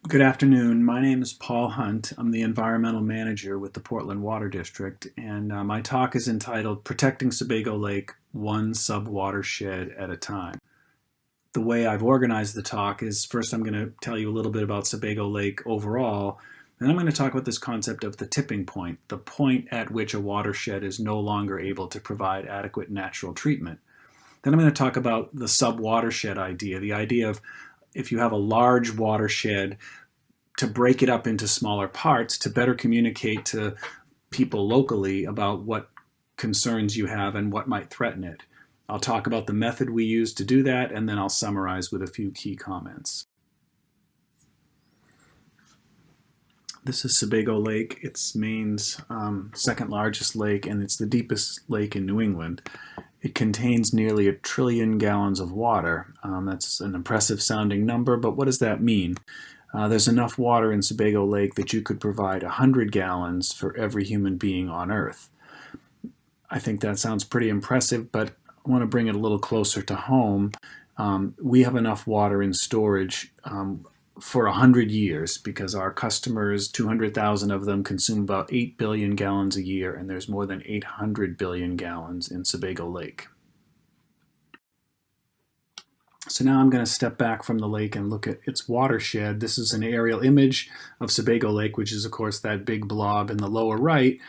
Good afternoon. My name is Paul Hunt. I'm the environmental manager with the Portland Water District, and my talk is entitled Protecting Sebago Lake One Subwatershed at a Time. The way I've organized the talk is first I'm going to tell you a little bit about Sebago Lake overall, and I'm going to talk about this concept of the tipping point, the point at which a watershed is no longer able to provide adequate natural treatment. Then I'm going to talk about the subwatershed idea, the idea of if you have a large watershed, to break it up into smaller parts to better communicate to people locally about what concerns you have and what might threaten it. I'll talk about the method we use to do that, and then I'll summarize with a few key comments. This is Sebago Lake. It's Maine's second largest lake, and it's the deepest lake in New England. It contains nearly 1 trillion gallons of water. That's an impressive sounding number, but what does that mean? There's enough water in Sebago Lake that you could provide 100 gallons for every human being on Earth. I think that sounds pretty impressive, but I want to bring it a little closer to home. We have enough water in storage for 100 years because our customers, 200,000 of them, consume about 8 billion gallons a year, and there's more than 800 billion gallons in Sebago Lake. So now I'm going to step back from the lake and look at its watershed. This is an aerial image of Sebago Lake, which is, of course, that big blob in the lower right.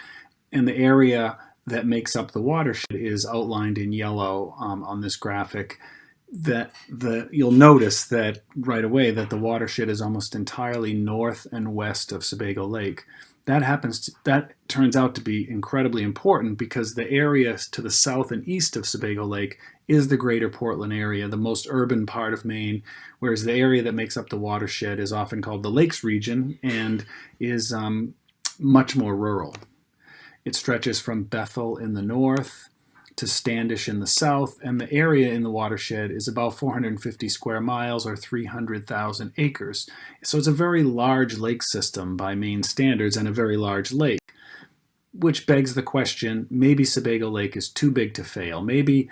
And the area that makes up the watershed is outlined in yellow on this graphic. You'll notice that right away that the watershed is almost entirely north and west of Sebago Lake. That turns out to be incredibly important because the area to the south and east of Sebago Lake is the greater Portland area, the most urban part of Maine, whereas the area that makes up the watershed is often called the Lakes region and is much more rural. It stretches from Bethel in the north to Standish in the south, and the area in the watershed is about 450 square miles or 300,000 acres. So it's a very large lake system by Maine standards and a very large lake, which begs the question, maybe Sebago Lake is too big to fail. Maybe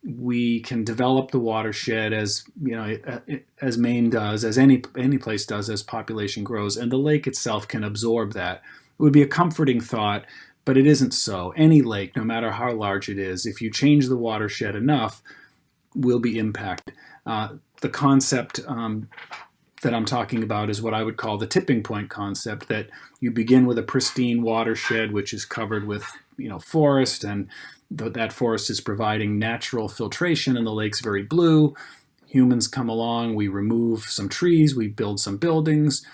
we can develop the watershed as Maine does, as any place does as population grows, and the lake itself can absorb that. It would be a comforting thought, but it isn't so. Any lake, no matter how large it is, if you change the watershed enough, will be impacted. The concept that I'm talking about is what I would call the tipping point concept, that you begin with a pristine watershed which is covered with forest, and that forest is providing natural filtration and the lake's very blue. Humans come along, we remove some trees, we build some buildings.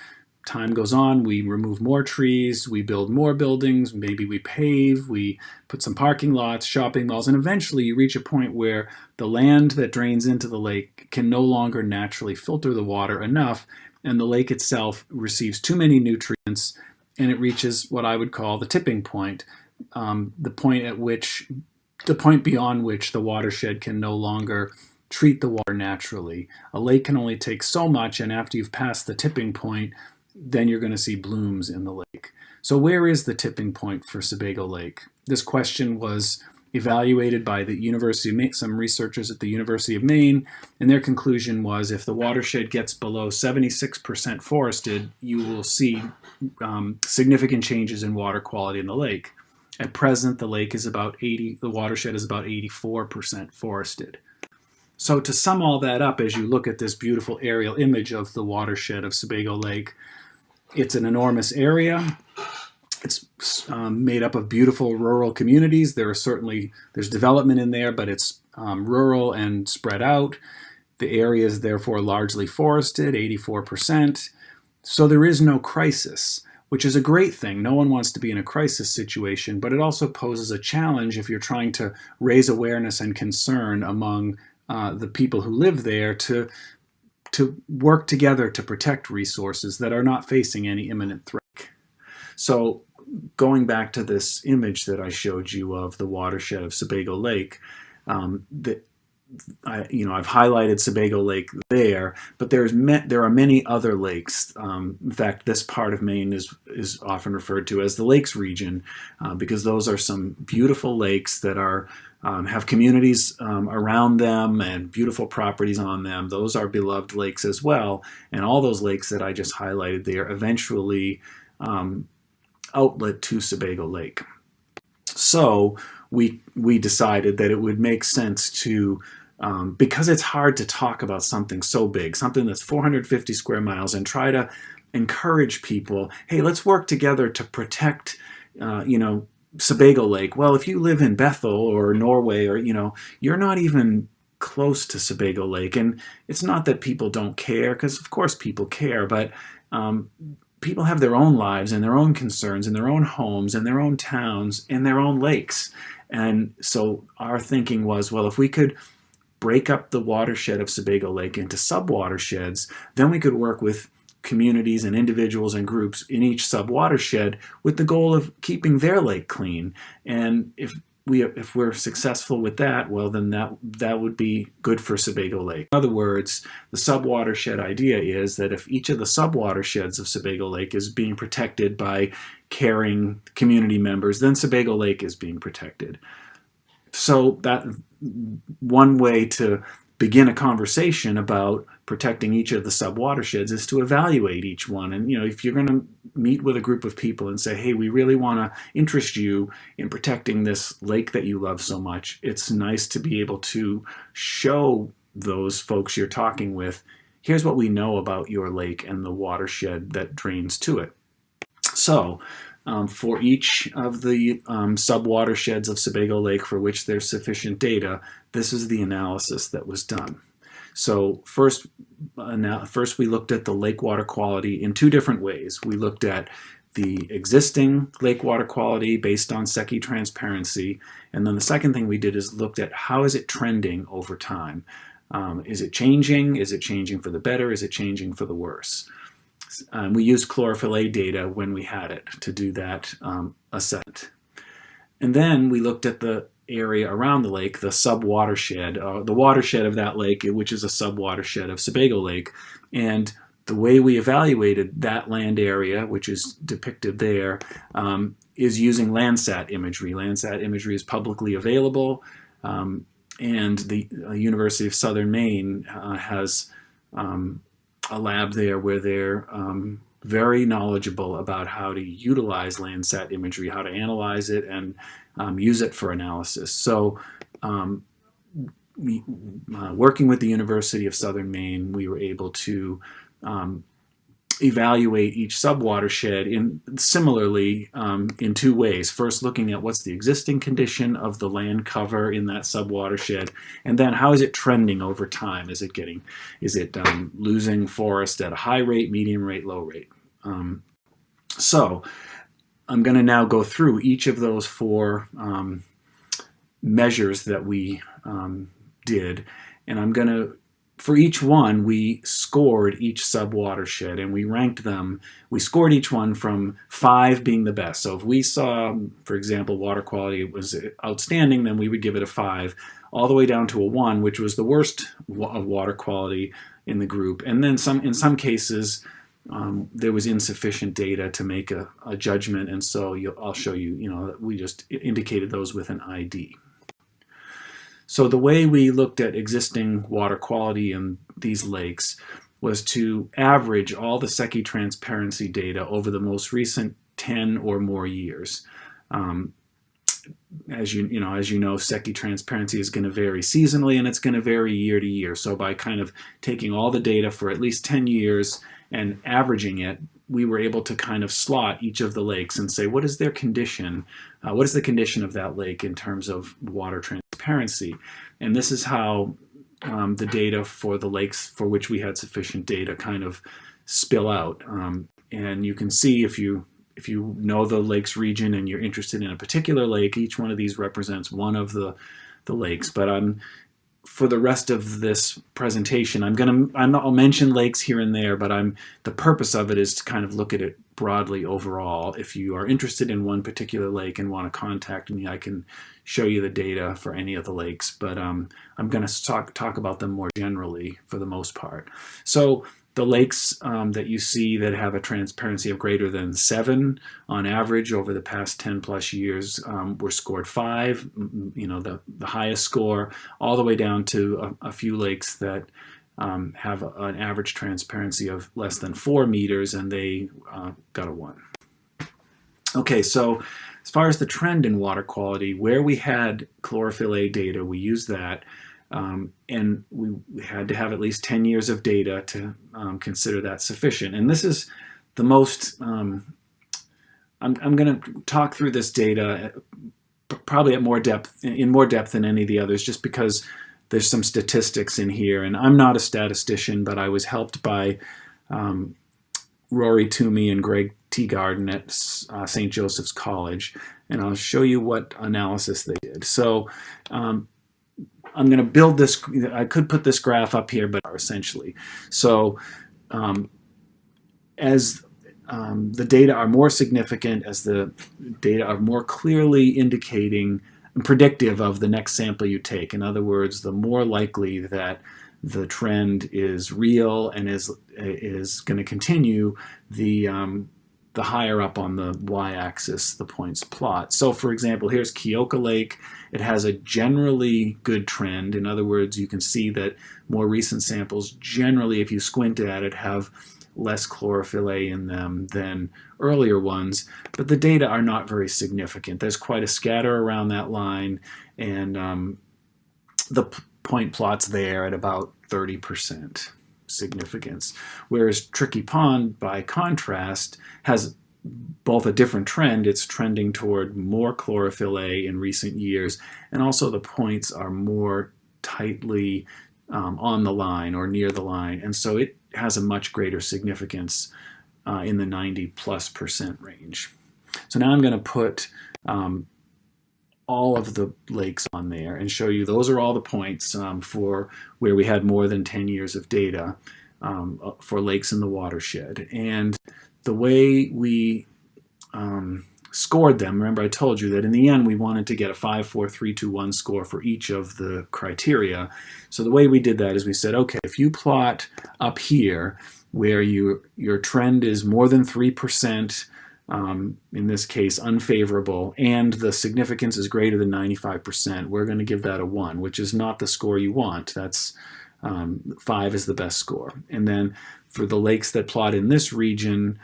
Time goes on, we remove more trees, we build more buildings, maybe we pave, we put some parking lots, shopping malls, and eventually you reach a point where the land that drains into the lake can no longer naturally filter the water enough, and the lake itself receives too many nutrients, and it reaches what I would call the tipping point, the point beyond which the watershed can no longer treat the water naturally. A lake can only take so much, and after you've passed the tipping point, then you're going to see blooms in the lake. So where is the tipping point for Sebago Lake? This question was evaluated by the University of Maine, some researchers at the University of Maine, and their conclusion was if the watershed gets below 76% forested, you will see significant changes in water quality in the lake. At present, the watershed is about 84% forested. So to sum all that up, as you look at this beautiful aerial image of the watershed of Sebago Lake, it's an enormous area. It's made up of beautiful rural communities. There's development in there, but it's rural and spread out. The area is therefore largely forested, 84%. So there is no crisis, which is a great thing. No one wants to be in a crisis situation, but it also poses a challenge if you're trying to raise awareness and concern among the people who live there to work together to protect resources that are not facing any imminent threat. So going back to this image that I showed you of the watershed of Sebago Lake, I've highlighted Sebago Lake there, but there are many other lakes. In fact, this part of Maine is often referred to as the Lakes region because those are some beautiful lakes that are have communities around them and beautiful properties on them. Those are beloved lakes as well, and all those lakes that I just highlighted, they are eventually outlet to Sebago Lake. So we decided that it would make sense to, because it's hard to talk about something so big, something that's 450 square miles, and try to encourage people, hey, let's work together to protect, Sebago Lake. Well, if you live in Bethel or Norway, or, you're not even close to Sebago Lake. And it's not that people don't care, because of course people care, but people have their own lives and their own concerns and their own homes and their own towns and their own lakes. And so our thinking was, well, if we could break up the watershed of Sebago Lake into subwatersheds, then we could work with communities and individuals and groups in each subwatershed with the goal of keeping their lake clean. And if we're successful with that, well, then that would be good for Sebago Lake. In other words, the subwatershed idea is that if each of the subwatersheds of Sebago Lake is being protected by caring community members, then Sebago Lake is being protected. So that one way to begin a conversation about protecting each of the subwatersheds is to evaluate each one. And if you're going to meet with a group of people and say, hey, we really want to interest you in protecting this lake that you love so much, it's nice to be able to show those folks you're talking with, here's what we know about your lake and the watershed that drains to it. So for each of the subwatersheds of Sebago Lake for which there's sufficient data, this is the analysis that was done. So first we looked at the lake water quality in two different ways. We looked at the existing lake water quality based on SECI transparency, and then the second thing we did is looked at how is it trending over time. Is it changing? Is it changing for the better? Is it changing for the worse? We used chlorophyll A data when we had it to do that assessment. And then we looked at the area around the lake, the subwatershed, the watershed of that lake, which is a subwatershed of Sebago Lake. And the way we evaluated that land area, which is depicted there, is using Landsat imagery. Landsat imagery is publicly available, and the University of Southern Maine has a lab there where they're very knowledgeable about how to utilize Landsat imagery, how to analyze it and use it for analysis. So working with the University of Southern Maine, we were able to evaluate each subwatershed similarly in two ways. First, looking at what's the existing condition of the land cover in that subwatershed, and then how is it trending over time? Is it losing forest at a high rate, medium rate, low rate? So I'm going to now go through each of those four measures that we did, and I'm going to, for each one, we scored each subwatershed and we ranked them. We scored each one from 5 being the best. So if we saw, for example, water quality was outstanding, then we would give it a 5, all the way down to a 1, which was the worst of water quality in the group. And then in some cases, there was insufficient data to make a judgment, and so I'll show you, we just indicated those with an ID. So the way we looked at existing water quality in these lakes was to average all the SECI transparency data over the most recent 10 or more years. As you know, SECI transparency is going to vary seasonally, and it's going to vary year to year. So by kind of taking all the data for at least 10 years and averaging it, we were able to kind of slot each of the lakes and say, what is their condition? What is the condition of that lake in terms of water transparency? And this is how the data for the lakes for which we had sufficient data kind of spill out. And you can see if you know the lakes region and you're interested in a particular lake, each one of these represents one of the lakes. But for the rest of this presentation, I'll mention lakes here and there, but the purpose of it is to kind of look at it broadly overall. If you are interested in one particular lake and want to contact me, I can show you the data for any of the lakes, but I'm going to talk about them more generally for the most part. So the lakes that you see that have a transparency of greater than 7 on average over the past 10 plus years were scored 5, the highest score, all the way down to a few lakes that have an average transparency of less than 4 meters, and they got a 1. Okay, so as far as the trend in water quality, where we had chlorophyll A data, we used that. And we had to have at least 10 years of data to consider that sufficient. And this is the most, I'm going to talk through this data probably in more depth than any of the others, just because there's some statistics in here. And I'm not a statistician, but I was helped by Rory Toomey and Greg Teagarden at St. Joseph's College. And I'll show you what analysis they did. So I'm going to build this. I could put this graph up here, but essentially. So as the data are more significant, as the data are more clearly indicating and predictive of the next sample you take. In other words, the more likely that the trend is real and is going to continue, the higher up on the y-axis the points plot. So for example, here's Keoka Lake. It has a generally good trend. In other words, you can see that more recent samples generally, if you squint at it, have less chlorophyll A in them than earlier ones, but the data are not very significant. There's quite a scatter around that line, and the point plot's there at about 30% significance. Whereas Tricky Pond, by contrast, has both a different trend. It's trending toward more chlorophyll A in recent years, and also the points are more tightly on the line or near the line, and so it has a much greater significance in the 90+% range. So now I'm going to put all of the lakes on there and show you those are all the points for where we had more than 10 years of data for lakes in the watershed. And the way we scored them, remember I told you that in the end we wanted to get a 5, 4, 3, 2, 1 score for each of the criteria. So the way we did that is we said, okay, if you plot up here where your trend is more than 3%, in this case unfavorable, and the significance is greater than 95%, we're going to give that a 1, which is not the score you want. That's 5 is the best score. And then for the lakes that plot in this region,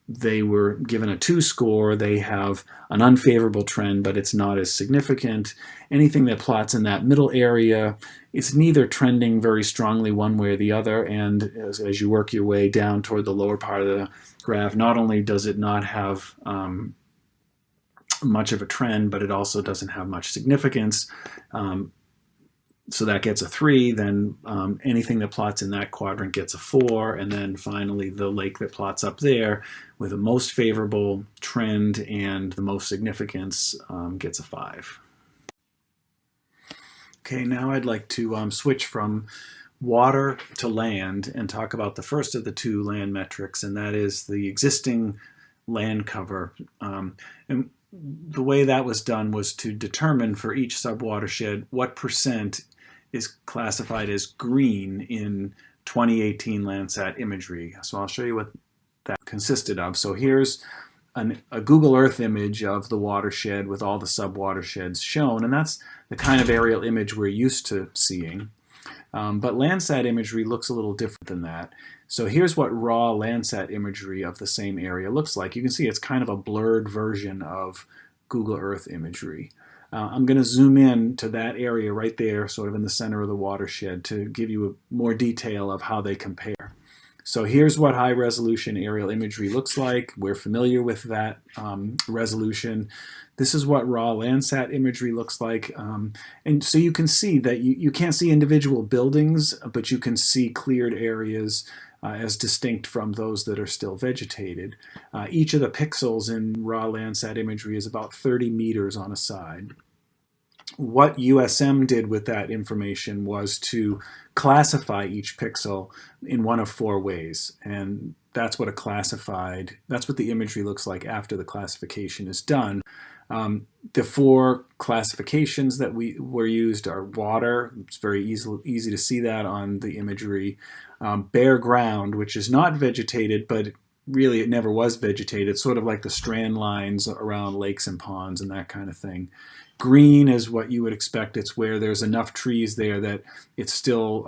they were given a 2 score. They have an unfavorable trend, but it's not as significant. Anything that plots in that middle area, it's neither trending very strongly one way or the other, and as you work your way down toward the lower part of the graph, not only does it not have much of a trend, but it also doesn't have much significance. So that gets a 3, then anything that plots in that quadrant gets a 4, and then finally the lake that plots up there with the most favorable trend and the most significance gets a 5. Okay, now I'd like to switch from water to land and talk about the first of the 2 land metrics, and that is the existing land cover. And the way that was done was to determine for each subwatershed what percent is classified as green in 2018 Landsat imagery. So I'll show you what that consisted of. So here's a Google Earth image of the watershed with all the subwatersheds shown, and that's the kind of aerial image we're used to seeing. But Landsat imagery looks a little different than that. So here's what raw Landsat imagery of the same area looks like. You can see it's kind of a blurred version of Google Earth imagery. I'm going to zoom in to that area right there, sort of in the center of the watershed, to give you more detail of how they compare. So here's what high-resolution aerial imagery looks like. We're familiar with that resolution. This is what raw Landsat imagery looks like. And so you can see that you can't see individual buildings, but you can see cleared areas as distinct from those that are still vegetated. Each of the pixels in raw Landsat imagery is about 30 meters on a side. what USM did with that information was to classify each pixel in one of four ways. And that's what that's what the imagery looks like after the classification is done. The four classifications that were used are water. It's very easy to see that on the imagery. Bare ground, which is not vegetated, but really it never was vegetated. It's sort of like the strand lines around lakes and ponds and that kind of thing. Green is what you would expect. It's where there's enough trees there that it still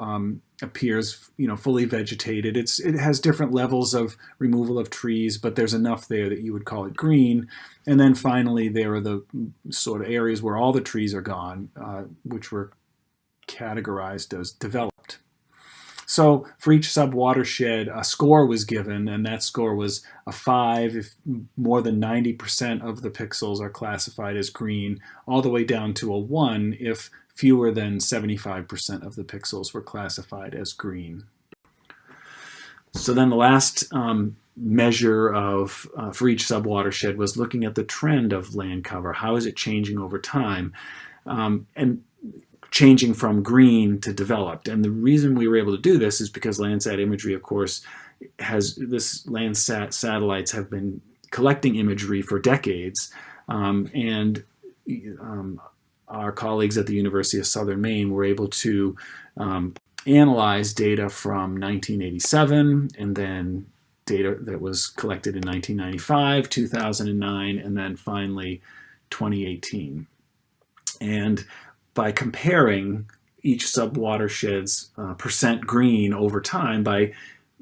appears, fully vegetated. It has different levels of removal of trees, but there's enough there that you would call it green. And then finally, there are the sort of areas where all the trees are gone, which were categorized as developed. So for each subwatershed, a score was given, and that score was a 5 if more than 90% of the pixels are classified as green, all the way down to a 1 if fewer than 75% of the pixels were classified as green. So then the last measure for each subwatershed was looking at the trend of land cover. How is it changing over time? And changing from green to developed. And the reason we were able to do this is because Landsat imagery, of course, Landsat satellites have been collecting imagery for decades. And our colleagues at the University of Southern Maine were able to analyze data from 1987 and then data that was collected in 1995, 2009, and then finally 2018. And by comparing each subwatershed's percent green over time, by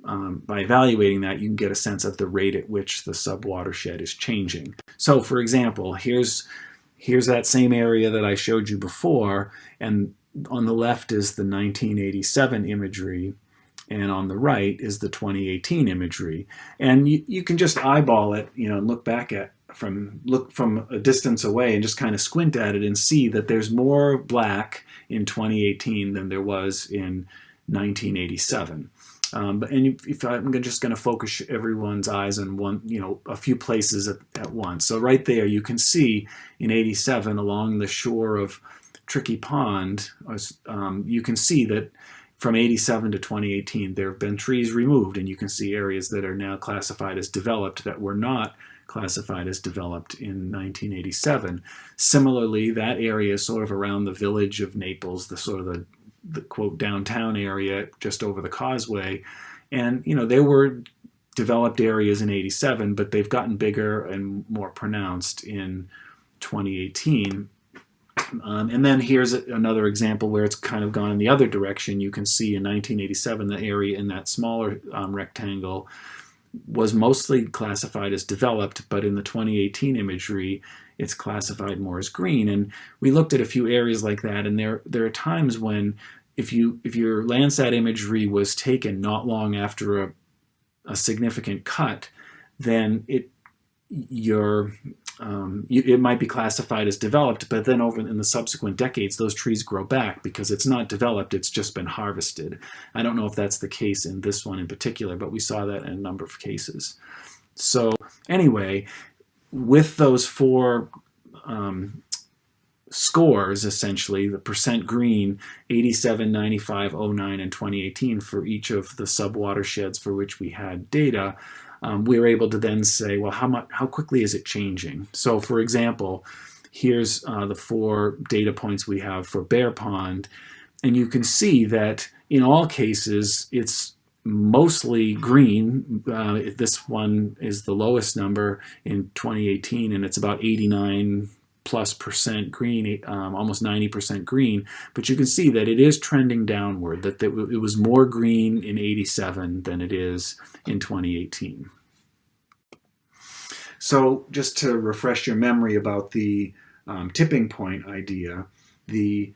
evaluating that, you can get a sense of the rate at which the subwatershed is changing. So, for example, here's that same area that I showed you before, and on the left is the 1987 imagery, and on the right is the 2018 imagery. And you can just eyeball it, and look from a distance away and just kind of squint at it and see that there's more black in 2018 than there was in 1987. If I'm just going to focus everyone's eyes on a few places at once. So right there, you can see in 87 along the shore of Tricky Pond, you can see that from 87 to 2018, there have been trees removed, and you can see areas that are now classified as developed that were not classified as developed in 1987. Similarly, that area is sort of around the village of Naples, the quote downtown area just over the causeway. And there were developed areas in 87, but they've gotten bigger and more pronounced in 2018. And then here's another example where it's kind of gone in the other direction. You can see in 1987 the area in that smaller rectangle was mostly classified as developed, but in the 2018 imagery, it's classified more as green. And we looked at a few areas like that, and there are times when if your Landsat imagery was taken not long after a significant cut, then it might be classified as developed, but then over in the subsequent decades, those trees grow back because it's not developed, it's just been harvested. I don't know if that's the case in this one in particular, but we saw that in a number of cases. So anyway, with those four scores, essentially, the percent green, 87, 95, 09, and 2018 for each of the subwatersheds for which we had data, we were able to then say, well, how quickly is it changing? So, for example, here's the four data points we have for Bear Pond, and you can see that in all cases, it's mostly green. This one is the lowest number in 2018, and it's about 89+% green, almost 90% green. But you can see that it is trending downward, that it was more green in 87 than it is in 2018. So just to refresh your memory about the tipping point idea, the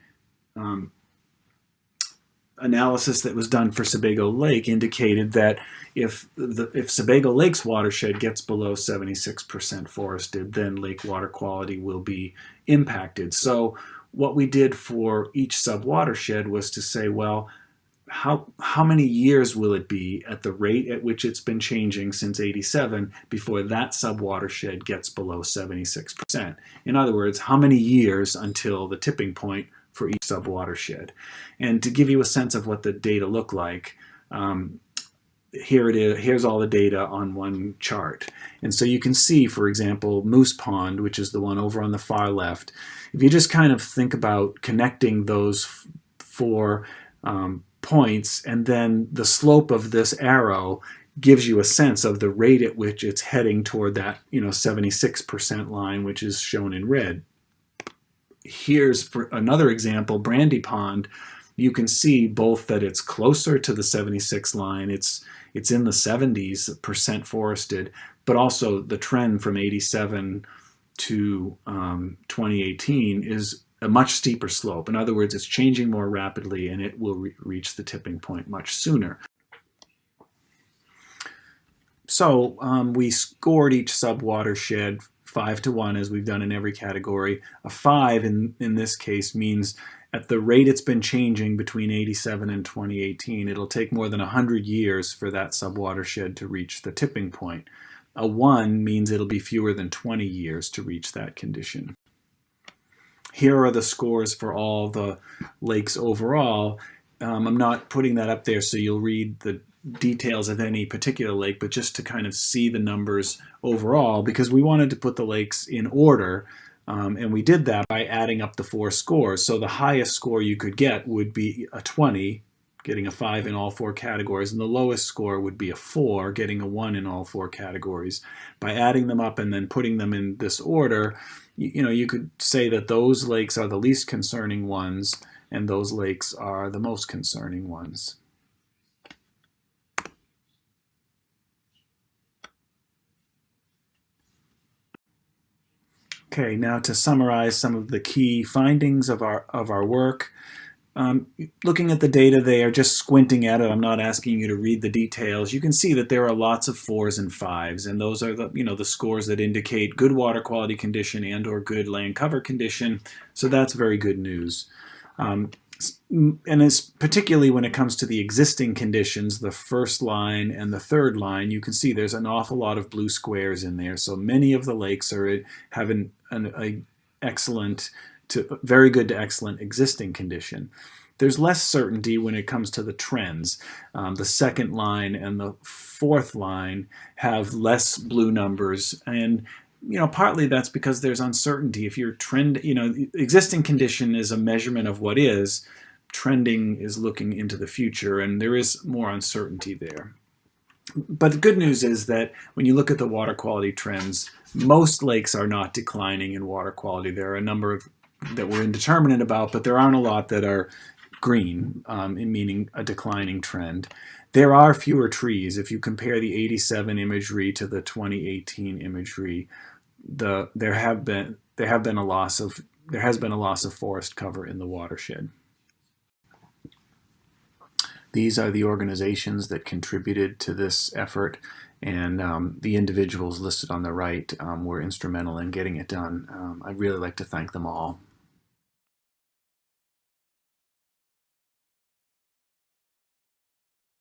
analysis that was done for Sebago Lake indicated that if Sebago Lake's watershed gets below 76% forested, then lake water quality will be impacted. So what we did for each subwatershed was to say, well, how many years will it be at the rate at which it's been changing since 87 before that subwatershed gets below 76%? In other words, how many years until the tipping point for each subwatershed? And to give you a sense of what the data look like, here it is. Here's all the data on one chart. And so you can see, for example, Moose Pond, which is the one over on the far left. If you just kind of think about connecting those four points, and then the slope of this arrow gives you a sense of the rate at which it's heading toward that 76% line, which is shown in red. Here's for another example, Brandy Pond. You can see both that it's closer to the 76 line, it's in the 70s% forested, but also the trend from 87 to 2018 is a much steeper slope. In other words, it's changing more rapidly, and it will reach the tipping point much sooner. So we scored each subwatershed 5-1, as we've done in every category. A 5 in this case means at the rate it's been changing between 87 and 2018, it'll take more than 100 years for that subwatershed to reach the tipping point. A 1 means it'll be fewer than 20 years to reach that condition. Here are the scores for all the lakes overall. I'm not putting that up there so you'll read the details of any particular lake, but just to kind of see the numbers overall, because we wanted to put the lakes in order, and we did that by adding up the 4 scores. So the highest score you could get would be a 20, getting a 5 in all 4 categories, and the lowest score would be a 4, getting a 1 in all 4 categories. By adding them up and then putting them in this order, you could say that those lakes are the least concerning ones, and those lakes are the most concerning ones. Okay, now to summarize some of the key findings of our work. Looking at the data there, just squinting at it, I'm not asking you to read the details. You can see that there are lots of 4s and 5s, and those are the scores that indicate good water quality condition and or good land cover condition. So that's very good news. And it's particularly when it comes to the existing conditions, the first line and the third line, you can see there's an awful lot of blue squares in there. So many of the lakes are having an excellent to very good to excellent existing condition. There's less certainty when it comes to the trends. The second line and the fourth line have less blue numbers, and partly that's because there's uncertainty. If your trend, existing condition is a measurement of what is, trending is looking into the future, and there is more uncertainty there. But the good news is that when you look at the water quality trends, most lakes are not declining in water quality. There are a number of that we're indeterminate about, but there aren't a lot that are green, meaning a declining trend. There are fewer trees. If you compare the 87 imagery to the 2018 imagery, there has been a loss of forest cover in the watershed. These are the organizations that contributed to this effort, and the individuals listed on the right were instrumental in getting it done. I'd really like to thank them all.